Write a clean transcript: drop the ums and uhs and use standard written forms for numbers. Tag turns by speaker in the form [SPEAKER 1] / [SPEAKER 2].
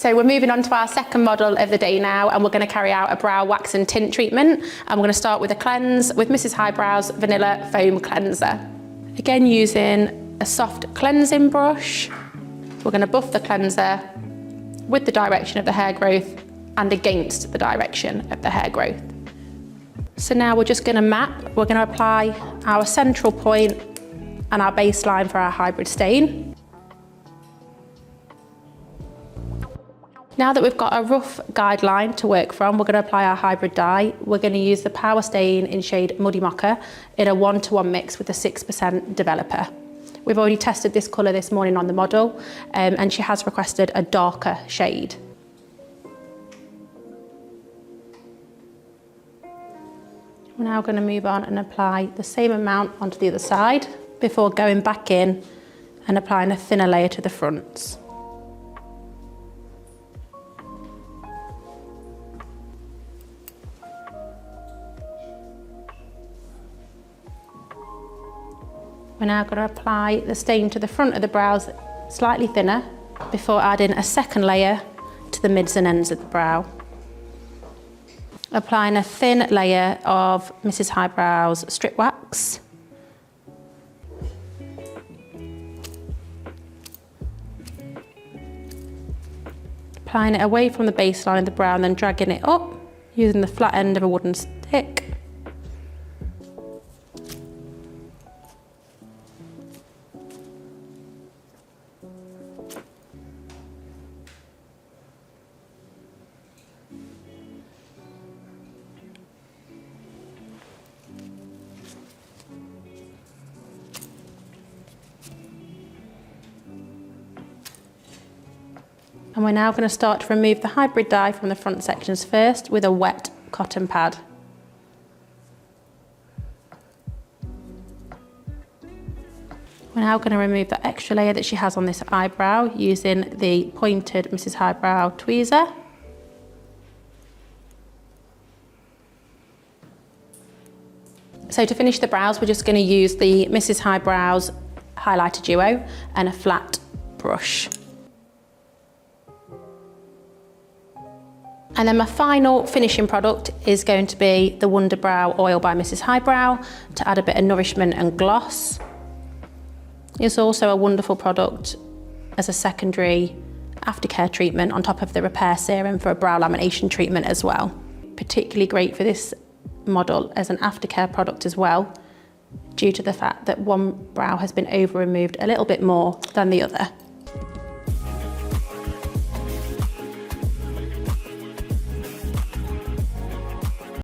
[SPEAKER 1] So we're moving on to our second model of the day now, and we're going to carry out a brow wax and tint treatment. And we're going to start with a cleanse with Mrs.Highbrow's Vanilla Foam Cleanser. Again, using a soft cleansing brush, we're going to buff the cleanser with the direction of the hair growth and against the direction of the hair growth. So now we're just going to map. We're going to apply our central point and our baseline for our hybrid stain. Now that we've got a rough guideline to work from, we're going to apply our hybrid dye. We're going to use the Power Stain in shade Muddy Mocha in a 1-to-1 mix with a 6% developer. We've already tested this colour this morning on the model, and she has requested a darker shade. We're now going to move on and apply the same amount onto the other side before going back in and applying a thinner layer to the fronts. We're now going to apply the stain to the front of the brows slightly thinner before adding a second layer to the mids and ends of the brow. Applying a thin layer of Mrs.Highbrow's strip wax. Applying it away from the baseline of the brow and then dragging it up using the flat end of a wooden stick. And we're now going to start to remove the hybrid dye from the front sections first with a wet cotton pad. We're now going to remove the extra layer that she has on this eyebrow using the pointed Mrs.Highbrow tweezer. So to finish the brows, we're just going to use the Mrs.Highbrow's highlighter duo and a flat brush. And then my final finishing product is going to be the Wonder Brow Oil by Mrs.Highbrow to add a bit of nourishment and gloss. It's also a wonderful product as a secondary aftercare treatment on top of the repair serum for a brow lamination treatment as well. Particularly great for this model as an aftercare product as well, due to the fact that one brow has been over removed a little bit more than the other.